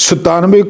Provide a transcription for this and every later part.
97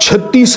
36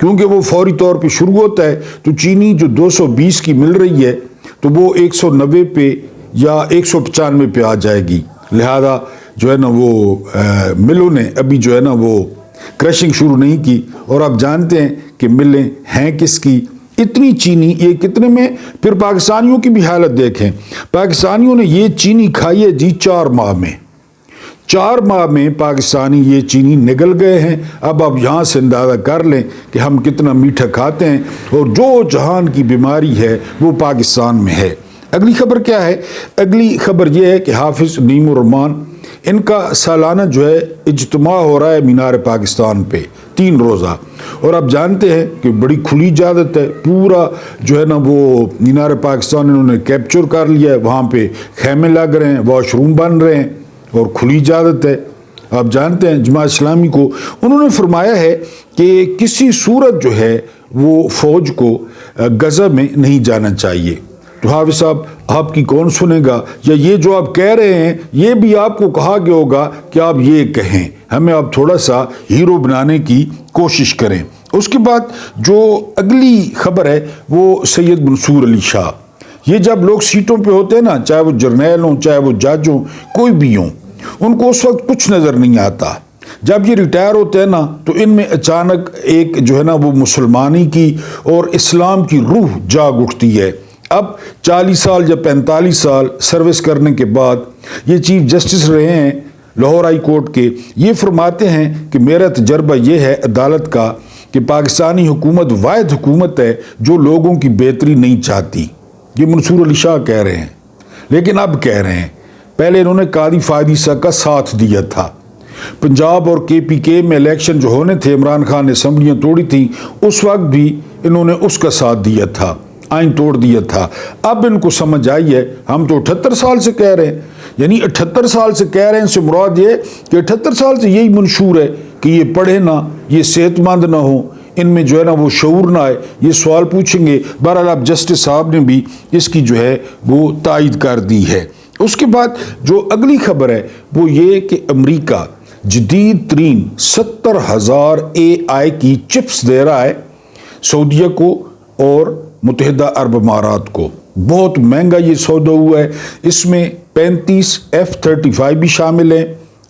کیونکہ وہ فوری طور پہ شروع ہوتا ہے تو چینی جو 220 کی مل رہی ہے تو وہ 190 پہ یا 195 پہ آ جائے گی، لہذا جو ہے نا وہ ملوں نے ابھی جو ہے نا وہ کرشنگ شروع نہیں کی، اور آپ جانتے ہیں کہ ملیں ہیں کس کی، اتنی چینی یہ کتنے میں۔ پھر پاکستانیوں کی بھی حالت دیکھیں، پاکستانیوں نے یہ چینی کھائی ہے جی 4 ماہ میں، 4 ماہ میں پاکستانی یہ چینی نگل گئے ہیں۔ اب آپ یہاں سے اندازہ کر لیں کہ ہم کتنا میٹھا کھاتے ہیں، اور جو جہان کی بیماری ہے وہ پاکستان میں ہے۔ اگلی خبر کیا ہے؟ اگلی خبر یہ ہے کہ حافظ نعیم الرحمان ان کا سالانہ جو ہے اجتماع ہو رہا ہے مینار پاکستان پہ 3 روزہ، اور آپ جانتے ہیں کہ بڑی کھلی اجازت ہے، پورا جو ہے نا وہ مینار پاکستان انہوں نے کیپچر کر لیا ہے، وہاں پہ خیمے لگ رہے ہیں، واش روم بن رہے ہیں اور کھلی اجازت ہے۔ آپ جانتے ہیں جماعت اسلامی کو انہوں نے فرمایا ہے کہ کسی صورت جو ہے وہ فوج کو غزہ میں نہیں جانا چاہیے۔ تو حافظ صاحب آپ کی کون سنے گا، یا یہ جو آپ کہہ رہے ہیں یہ بھی آپ کو کہا گیا ہوگا کہ آپ یہ کہیں، ہمیں آپ تھوڑا سا ہیرو بنانے کی کوشش کریں۔ اس کے بعد جو اگلی خبر ہے وہ سید منصور علی شاہ، یہ جب لوگ سیٹوں پہ ہوتے ہیں نا، چاہے وہ جرنیل ہوں چاہے وہ جج ہوں کوئی بھی ہوں، ان کو اس وقت کچھ نظر نہیں آتا، جب یہ ریٹائر ہوتے ہیں نا تو ان میں اچانک ایک جو ہے نا وہ مسلمانی کی اور اسلام کی روح جاگ اٹھتی ہے۔ اب 40 سال یا 45 سال سروس کرنے کے بعد یہ چیف جسٹس رہے ہیں لاہور ہائی کورٹ کے، یہ فرماتے ہیں کہ میرا تجربہ یہ ہے عدالت کا کہ پاکستانی حکومت واحد حکومت ہے جو لوگوں کی بہتری نہیں چاہتی۔ یہ منصور علی شاہ کہہ رہے ہیں، لیکن اب کہہ رہے ہیں، پہلے انہوں نے قاضی فائد عیسیٰ کا ساتھ دیا تھا۔ پنجاب اور KPK میں الیکشن جو ہونے تھے، عمران خان نے اسمبلیاں توڑی تھیں، اس وقت بھی انہوں نے اس کا ساتھ دیا تھا، آئین توڑ دیا تھا۔ اب ان کو سمجھ آئی ہے، ہم تو 78 سال سے کہہ رہے ہیں، یعنی 78 سال سے کہہ رہے ہیں، ان سے مراد یہ کہ 78 سال سے یہی منشور ہے کہ یہ پڑھے نہ، یہ صحت مند نہ ہو، ان میں جو ہے نا وہ شعور نہ آئے، یہ سوال پوچھیں گے۔ بہرحال اب جسٹس صاحب نے بھی اس کی جو ہے وہ تائید کر دی ہے۔ اس کے بعد جو اگلی خبر ہے وہ یہ کہ امریکہ جدید ترین 70,000 AI کی چپس دے رہا ہے سعودیہ کو اور متحدہ عرب امارات کو۔ بہت مہنگا یہ سودا ہوا ہے، اس میں 35 F-35 بھی شامل ہیں،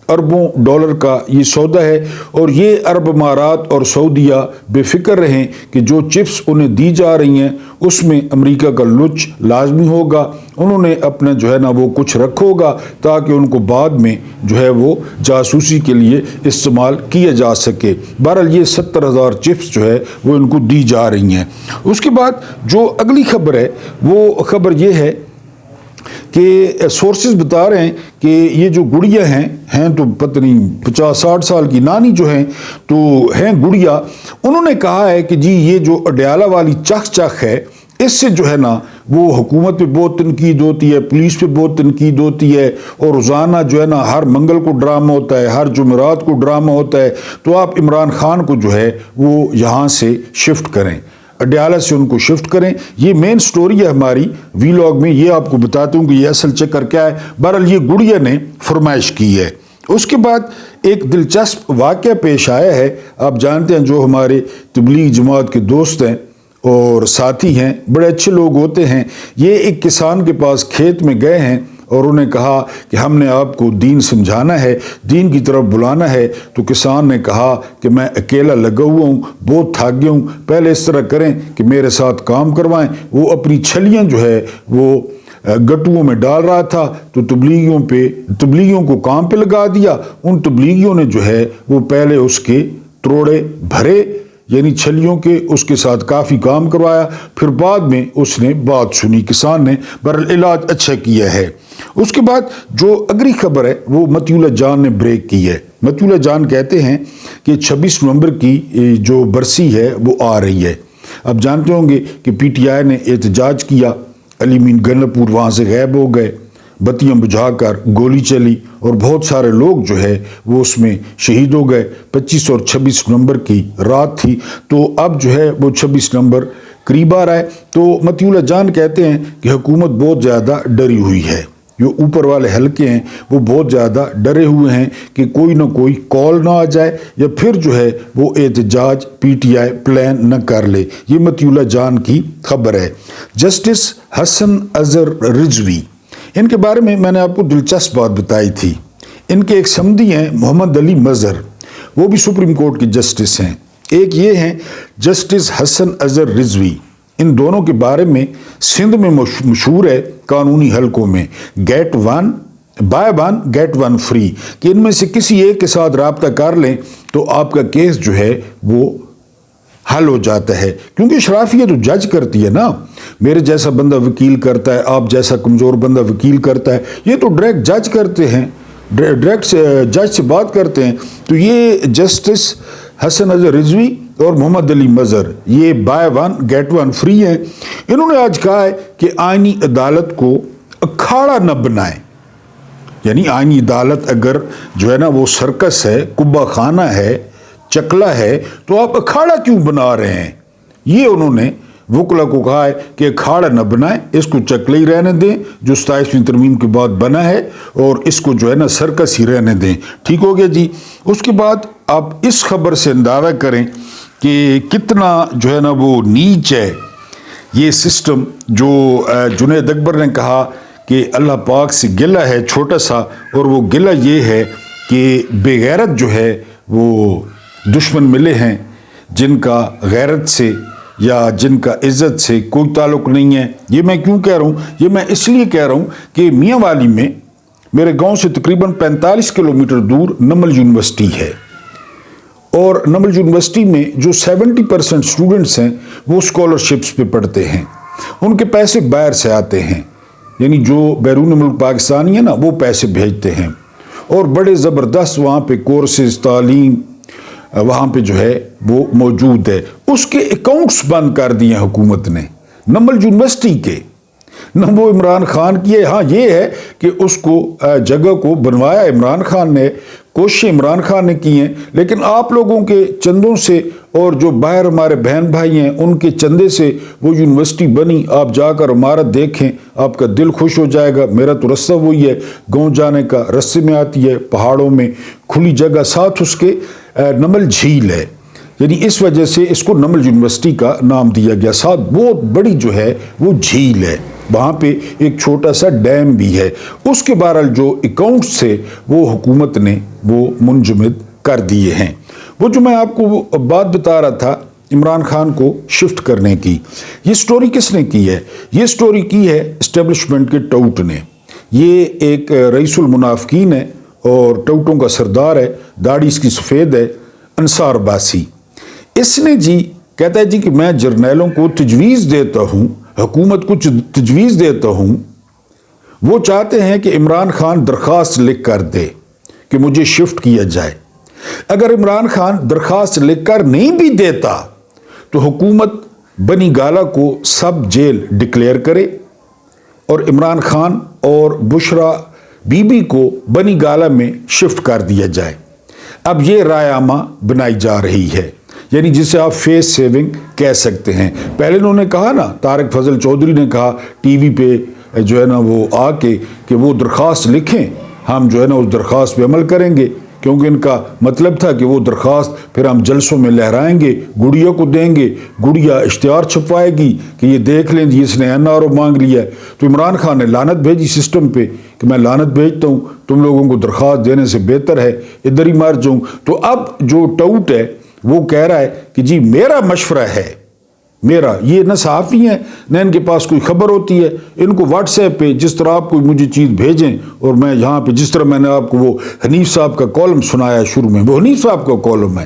اربوں ڈالر کا یہ سودا ہے، اور یہ عرب امارات اور سعودیہ بے فکر رہیں کہ جو چپس انہیں دی جا رہی ہیں اس میں امریکہ کا لچ لازمی ہوگا، انہوں نے اپنا جو ہے نا وہ کچھ رکھا ہوگا تاکہ ان کو بعد میں جو ہے وہ جاسوسی کے لیے استعمال کیا جا سکے۔ بہرحال یہ 70,000 چپس جو ہے وہ ان کو دی جا رہی ہیں۔ اس کے بعد جو اگلی خبر ہے وہ خبر یہ ہے کہ سورسز بتا رہے ہیں کہ یہ جو گڑیا ہیں تو پتہ نہیں 50-60 سال کی نانی جو ہیں تو ہیں گڑیا، انہوں نے کہا ہے کہ جی یہ جو اڈیالہ والی چخ ہے اس سے جو ہے نا وہ حکومت پہ بہت تنقید ہوتی ہے، پولیس پہ بہت تنقید ہوتی ہے، اور روزانہ جو ہے نا ہر منگل کو ڈرامہ ہوتا ہے، ہر جمعرات کو ڈرامہ ہوتا ہے، تو آپ عمران خان کو جو ہے وہ یہاں سے شفٹ کریں، اڈیالہ سے ان کو شفٹ کریں۔ یہ مین سٹوری ہے ہماری ویلاگ میں، یہ آپ کو بتاتا ہوں کہ یہ اصل چکر کیا ہے۔ بہرحال یہ گڑیا نے فرمائش کی ہے۔ اس کے بعد ایک دلچسپ واقعہ پیش آیا ہے، آپ جانتے ہیں جو ہمارے تبلیغ جماعت کے دوست ہیں اور ساتھی ہیں، بڑے اچھے لوگ ہوتے ہیں، یہ ایک کسان کے پاس کھیت میں گئے ہیں اور انہوں نے کہا کہ ہم نے آپ کو دین سمجھانا ہے، دین کی طرف بلانا ہے، تو کسان نے کہا کہ میں اکیلا لگا ہوا ہوں، بہت تھک گیا ہوں، پہلے اس طرح کریں کہ میرے ساتھ کام کروائیں۔ وہ اپنی چھلیاں جو ہے وہ گٹوؤں میں ڈال رہا تھا، تو تبلیغیوں کو کام پہ لگا دیا، ان تبلیغیوں نے جو ہے وہ پہلے اس کے تروڑے بھرے، یعنی چھلیوں کے، اس کے ساتھ کافی کام کروایا، پھر بعد میں اس نے بات سنی، کسان نے بہرحال علاج اچھا کیا ہے۔ اس کے بعد جو اگلی خبر ہے وہ متی اللہ جان نے بریک کی ہے۔ متی اللہ جان کہتے ہیں کہ 26 نومبر کی جو برسی ہے وہ آ رہی ہے۔ اب جانتے ہوں گے کہ PTI نے احتجاج کیا، علی مین گنپور وہاں سے غائب ہو گئے، بتیاں بجھا کر گولی چلی اور بہت سارے لوگ جو ہے وہ اس میں شہید ہو گئے۔ 25 اور 26 نومبر کی رات تھی، تو اب جو ہے وہ 26 نومبر قریب آ رہا ہے، تو متی اللہ جان کہتے ہیں کہ حکومت بہت زیادہ ڈری ہوئی ہے، جو اوپر والے حلقے ہیں وہ بہت زیادہ ڈرے ہوئے ہیں کہ کوئی نہ کوئی کال نہ آ جائے یا پھر جو ہے وہ احتجاج پی ٹی آئی پلان نہ کر لے۔ یہ متی اللہ جان کی خبر ہے۔ جسٹس حسن اظہر رضوی، ان کے بارے میں نے آپ کو دلچسپ بات بتائی تھی۔ ان کے ایک سمدی ہیں محمد علی مظہر، وہ بھی سپریم کورٹ کے جسٹس ہیں۔ ایک یہ ہیں جسٹس حسن اظہر رضوی۔ ان دونوں کے بارے میں سندھ میں مشہور ہے قانونی حلقوں میں get one buy one get one free, کہ ان میں سے کسی ایک کے ساتھ رابطہ کر لیں تو آپ کا کیس جو ہے وہ حل ہو جاتا ہے، کیونکہ اشرافیہ تو جج کرتی ہے نا۔ میرے جیسا بندہ وکیل کرتا ہے، آپ جیسا کمزور بندہ وکیل کرتا ہے، یہ تو ڈائریکٹ جج کرتے ہیں، ڈائریکٹ جج سے بات کرتے ہیں۔ تو یہ جسٹس حسن اظہر رضوی اور محمد علی مظہر یہ buy one get one free ہیں۔ انہوں نے آج کہا ہے کہ آئینی عدالت کو اکھاڑا نہ بنائیں، یعنی آئینی عدالت اگر جو ہے نا وہ سرکس ہے، کبا خانہ ہے، چکلا ہے، تو آپ اکھاڑا کیوں بنا رہے ہیں؟ یہ انہوں نے وکلا کو کہا ہے کہ اکھاڑا نہ بنائیں، اس کو چکلے ہی رہنے دیں جو 27ویں ترمیم کے بعد بنا ہے، اور اس کو جو ہے نا سرکس ہی رہنے دیں۔ ٹھیک ہو گیا جی۔ اس کے بعد آپ اس خبر سے اندازہ کریں کہ کتنا جو ہے نا وہ نیچ ہے یہ سسٹم، جو جنید اکبر نے کہا کہ اللہ پاک سے گلہ ہے چھوٹا سا، اور وہ گلہ یہ ہے کہ بے غیرت جو ہے وہ دشمن ملے ہیں جن کا غیرت سے یا جن کا عزت سے کوئی تعلق نہیں ہے۔ یہ میں کیوں کہہ رہا ہوں؟ یہ میں اس لیے کہہ رہا ہوں کہ میاں والی میں میرے گاؤں سے تقریباً 45 کلومیٹر دور نمل یونیورسٹی ہے، اور نمل یونیورسٹی میں جو 70% اسٹوڈنٹس ہیں وہ اسکالرشپس پہ پڑھتے ہیں، ان کے پیسے باہر سے آتے ہیں، یعنی جو بیرون ملک پاکستانی ہیں نا وہ پیسے بھیجتے ہیں، اور بڑے زبردست وہاں پہ کورسز تعلیم وہاں پہ جو ہے وہ موجود ہے۔ اس کے اکاؤنٹس بند کر دیے حکومت نے، نمل یونیورسٹی کے، نہ وہ عمران خان کی ہے۔ ہاں یہ ہے کہ اس کو جگہ کو بنوایا عمران خان نے، کوششیں عمران خان نے کی ہیں، لیکن آپ لوگوں کے چندوں سے اور جو باہر ہمارے بہن بھائی ہیں ان کے چندے سے وہ یونیورسٹی بنی۔ آپ جا کر عمارت دیکھیں، آپ کا دل خوش ہو جائے گا۔ میرا تو رستہ وہی ہے، گاؤں جانے کا رستے میں آتی ہے، پہاڑوں میں کھلی جگہ، ساتھ اس کے نمل جھیل ہے، یعنی اس وجہ سے اس کو نمل یونیورسٹی کا نام دیا گیا۔ ساتھ بہت بڑی جو ہے وہ جھیل ہے، وہاں پہ ایک چھوٹا سا ڈیم بھی ہے۔ اس کے بہرحال جو اکاؤنٹس سے وہ حکومت نے وہ منجمد کر دیے ہیں۔ وہ جو میں آپ کو بات بتا رہا تھا عمران خان کو شفٹ کرنے کی، یہ سٹوری کس نے کی ہے؟ یہ سٹوری کی ہے اسٹیبلشمنٹ کے ٹاؤٹ نے۔ یہ ایک رئیس المنافقین ہے اور ٹاؤٹوں کا سردار ہے، داڑھی اس کی سفید ہے، انصار باسی۔ اس نے جی کہتا ہے جی کہ میں جرنیلوں کو تجویز دیتا ہوں، حکومت کو تجویز دیتا ہوں، وہ چاہتے ہیں کہ عمران خان درخواست لکھ کر دے کہ مجھے شفٹ کیا جائے۔ اگر عمران خان درخواست لکھ کر نہیں بھی دیتا تو حکومت بنی گالہ کو سب جیل ڈکلیئر کرے اور عمران خان اور بشرا بی بی کو بنی گالہ میں شفٹ کر دیا جائے۔ اب یہ رائے عامہ بنائی جا رہی ہے، یعنی جسے آپ فیس سیونگ کہہ سکتے ہیں۔ پہلے انہوں نے کہا نا، طارق فضل چودھری نے کہا ٹی وی پہ جو ہے نا وہ آ کے کہ وہ درخواست لکھیں، ہم جو ہے نا اس درخواست پہ عمل کریں گے، کیونکہ ان کا مطلب تھا کہ وہ درخواست پھر ہم جلسوں میں لہرائیں گے، گڑیا کو دیں گے، گڑیا اشتہار چھپوائے گی کہ یہ دیکھ لیں جی اس نے این آر او مانگ لیا ہے۔ تو عمران خان نے لعنت بھیجی سسٹم پہ کہ میں لعنت بھیجتا ہوں، تم لوگوں کو درخواست دینے سے بہتر ہے ادھر ہی مار جاؤں۔ تو اب جو ٹاؤٹ ہے وہ کہہ رہا ہے کہ جی میرا مشورہ ہے، میرا، یہ نہ صحافی ہیں نہ ان کے پاس کوئی خبر ہوتی ہے، ان کو واٹس ایپ پہ جس طرح آپ کوئی مجھے چیز بھیجیں، اور میں یہاں پہ جس طرح میں نے آپ کو وہ حنیف صاحب کا کالم سنایا شروع میں، وہ حنیف صاحب کا کالم ہے،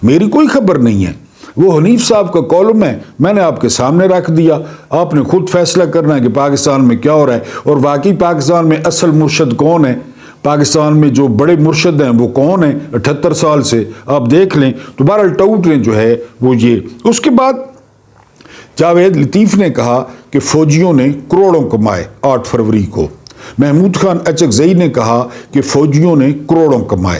میری کوئی خبر نہیں ہے، وہ حنیف صاحب کا کالم ہے، میں نے آپ کے سامنے رکھ دیا، آپ نے خود فیصلہ کرنا ہے کہ پاکستان میں کیا ہو رہا ہے، اور واقعی پاکستان میں اصل مرشد کون ہے، پاکستان میں جو بڑے مرشد ہیں وہ کون ہیں 78 سال سے، آپ دیکھ لیں۔ تو بہرحال ٹاؤٹ نے جو ہے وہ یہ۔ اس کے بعد جاوید لطیف نے کہا کہ فوجیوں نے کروڑوں کمائے 8 فروری کو۔ محمود خان اچکزئی نے کہا کہ فوجیوں نے کروڑوں کمائے۔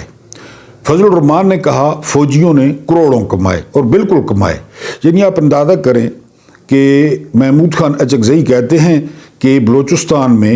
فضل الرحمان نے کہا فوجیوں نے کروڑوں کمائے، اور بالکل کمائے۔ یعنی آپ اندازہ کریں کہ محمود خان اچکزئی کہتے ہیں کہ بلوچستان میں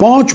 5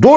2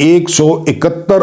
171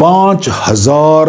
5000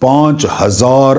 5000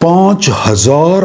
5,000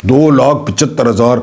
2,75,000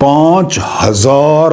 5,000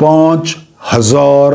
5,000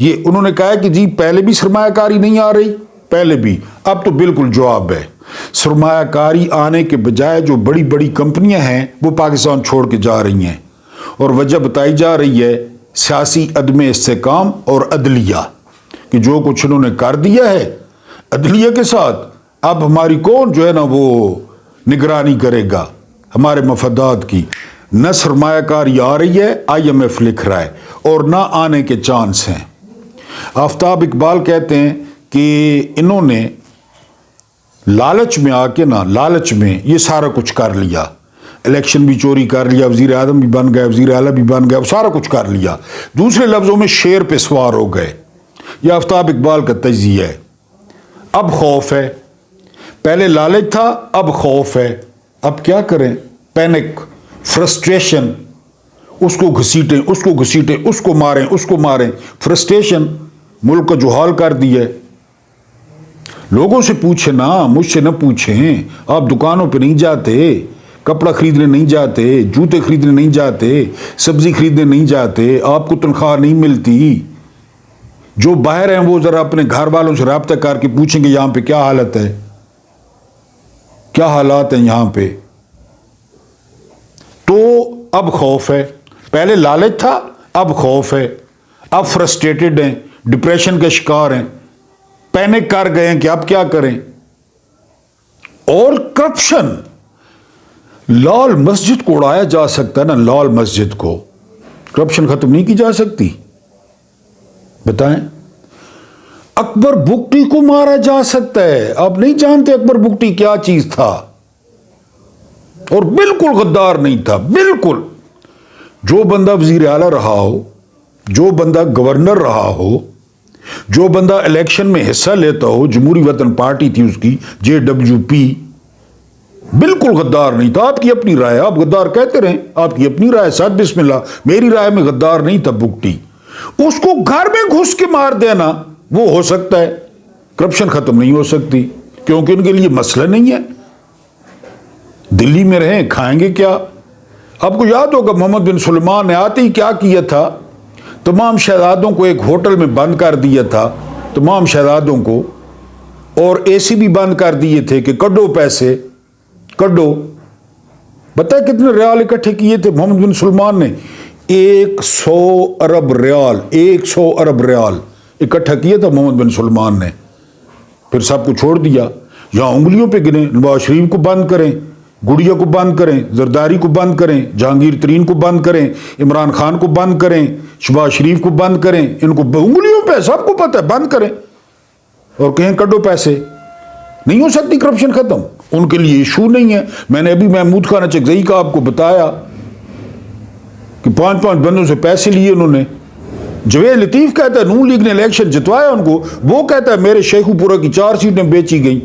یہ انہوں نے کہا کہ جی پہلے بھی سرمایہ کاری نہیں آ رہی، پہلے بھی، اب تو بالکل جواب ہے، سرمایہ کاری آنے کے بجائے جو بڑی بڑی کمپنیاں ہیں وہ پاکستان چھوڑ کے جا رہی ہیں، اور وجہ بتائی جا رہی ہے سیاسی عدم استحکام اور عدلیہ، کہ جو کچھ انہوں نے کر دیا ہے عدلیہ کے ساتھ، اب ہماری کون جو ہے نا وہ نگرانی کرے گا ہمارے مفادات کی؟ نہ سرمایہ کاری آ رہی ہے، IMF لکھ رہا ہے، اور نہ آنے کے چانس ہیں۔ آفتاب اقبال کہتے ہیں کہ انہوں نے لالچ میں آ کے لالچ میں یہ سارا کچھ کر لیا، الیکشن بھی چوری کر لیا، وزیر اعظم بھی بن گئے، وزیر اعلیٰ بھی بن گئے، سارا کچھ کر لیا، دوسرے لفظوں میں شیر پہ سوار ہو گئے۔ یہ آفتاب اقبال کا تجزیہ ہے۔ اب خوف ہے، پہلے لالچ تھا، اب خوف ہے، اب کیا کریں؟ پینک، فرسٹریشن، اس کو گھسیٹیں، اس کو گھسیٹیں، اس کو ماریں، اس کو ماریں، فرسٹریشن ملک کا جو حال کر دی ہے۔ لوگوں سے پوچھیں نا، مجھ سے نہ پوچھیں، آپ دکانوں پہ نہیں جاتے، کپڑا خریدنے نہیں جاتے، جوتے خریدنے نہیں جاتے، سبزی خریدنے نہیں جاتے، آپ کو تنخواہ نہیں ملتی۔ جو باہر ہیں وہ ذرا اپنے گھر والوں سے رابطہ کر کے پوچھیں کہ یہاں پہ کیا حالت ہے، کیا حالات ہیں یہاں پہ۔ تو اب خوف ہے، پہلے لالچ تھا، اب خوف ہے، اب فرسٹریٹڈ ہیں، ڈپریشن کے شکار ہیں، پینک کر گئے ہیں کہ اب کیا کریں۔ اور کرپشن، لال مسجد کو اڑایا جا سکتا ہے نا، لال مسجد کو کرپشن ختم نہیں کی جا سکتی؟ بتائیں۔ اکبر بگٹی کو مارا جا سکتا ہے، آپ نہیں جانتے اکبر بگٹی کیا چیز تھا، اور بالکل غدار نہیں تھا، بالکل۔ جو بندہ وزیر اعلیٰ رہا ہو، جو بندہ گورنر رہا ہو، جو بندہ الیکشن میں حصہ لیتا ہو، جمہوری وطن پارٹی تھی اس کی JWP، بالکل غدار نہیں تھا۔ آپ کی اپنی رائے، آپ غدار کہتے رہیں، آپ کی اپنی رائے، ساتھ بسم اللہ، میری رائے میں غدار نہیں تھا بگٹی۔ اس کو گھر میں گھس کے مار دینا وہ ہو سکتا ہے، کرپشن ختم نہیں ہو سکتی، کیونکہ ان کے لیے مسئلہ نہیں ہے، دلی میں رہیں، کھائیں گے کیا؟ آپ کو یاد ہوگا محمد بن سلمان نے آتے ہی کیا کیا تھا؟ تمام شہزادوں کو ایک ہوٹل میں بند کر دیا تھا، تمام شہزادوں کو، اور AC بھی بند کر دیے تھے کہ کڈو پیسے، کڈو۔ پتہ ہے کتنے ریال اکٹھے کیے تھے محمد بن سلمان نے؟ 100 ارب ریال، 100 ارب ریال اکٹھا کیا تھا محمد بن سلمان نے۔ پھر سب کو چھوڑ دیا، یہاں انگلیوں پہ گنے، نواز شریف کو بند کریں، گڑیا کو بند کریں، زرداری کو بند کریں، جہانگیر ترین کو بند کریں، عمران خان کو بند کریں، شہباز شریف کو بند کریں، ان کو انگلیوں پہ سب کو پتہ ہے بند کریں، اور کہیں کڈو پیسے۔ نہیں ہو سکتی کرپشن ختم، ان کے لیے ایشو نہیں ہے۔ میں نے ابھی محمود خان اچکزئی کا آپ کو بتایا کہ 5 بندوں سے پیسے لیے انہوں نے۔ جوید لطیف کہتا ہے نون لیگ نے الیکشن جتوایا ان کو، وہ کہتا ہے میرے شیخو پورہ کی 4 سیٹیں بیچی گئیں،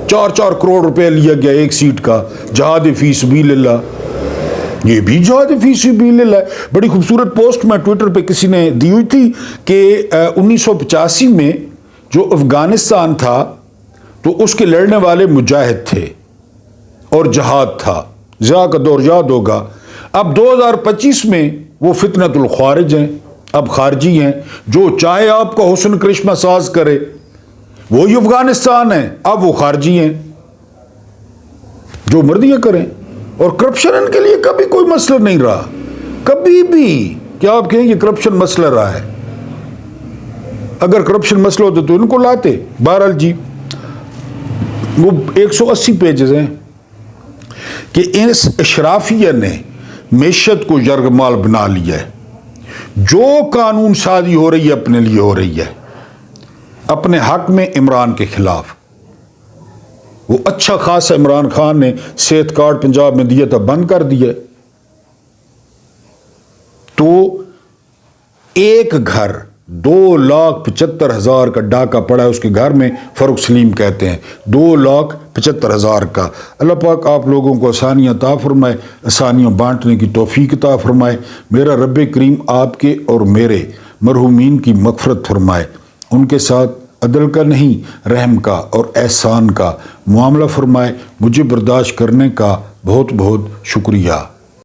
4 کروڑ روپے لیا گیا ایک سیٹ کا، جہاد فی سبیل اللہ۔ یہ بھی جہاد فی سبیل اللہ ہے۔ بڑی خوبصورت پوسٹ میں ٹویٹر پہ کسی نے دی ہوئی تھی کہ 1985 میں جو افغانستان تھا تو اس کے لڑنے والے مجاہد تھے اور جہاد تھا، ضیاء کا دور یاد ہوگا۔ اب 2025 میں وہ فتنۃ الخوارج ہیں، اب خارجی ہیں، جو چاہے آپ کا حسن کرشمہ ساز کرے، وہی افغانستان ہے، اب وہ خارجی ہیں، جو مرضیاں کریں۔ اور کرپشن ان کے لیے کبھی کوئی مسئلہ نہیں رہا، کبھی بھی۔ کیا آپ کہیں کہ کرپشن مسئلہ رہا ہے؟ اگر کرپشن مسئلہ ہوتا تو ان کو لاتے۔ بہرحال جی، وہ 180 پیجز ہیں کہ اس اشرافیہ نے معیشت کو یرغمال بنا لیا ہے۔ جو قانون سازی ہو رہی ہے اپنے لیے ہو رہی ہے، اپنے حق میں عمران کے خلاف۔ وہ اچھا خاصا عمران خان نے صحت کارڈ پنجاب میں دیا تھا، بند کر دیا۔ تو ایک گھر 2,75,000 کا ڈاکہ پڑا ہے اس کے گھر میں، فاروق سلیم کہتے ہیں 2,75,000 کا۔ اللہ پاک آپ لوگوں کو آسانیاں عطا فرمائے، آسانیاں بانٹنے کی توفیق عطا فرمائے۔ میرا رب کریم آپ کے اور میرے مرحومین کی مغفرت فرمائے، ان کے ساتھ عدل کا نہیں رحم کا اور احسان کا معاملہ فرمائے۔ مجھے برداشت کرنے کا بہت بہت شکریہ۔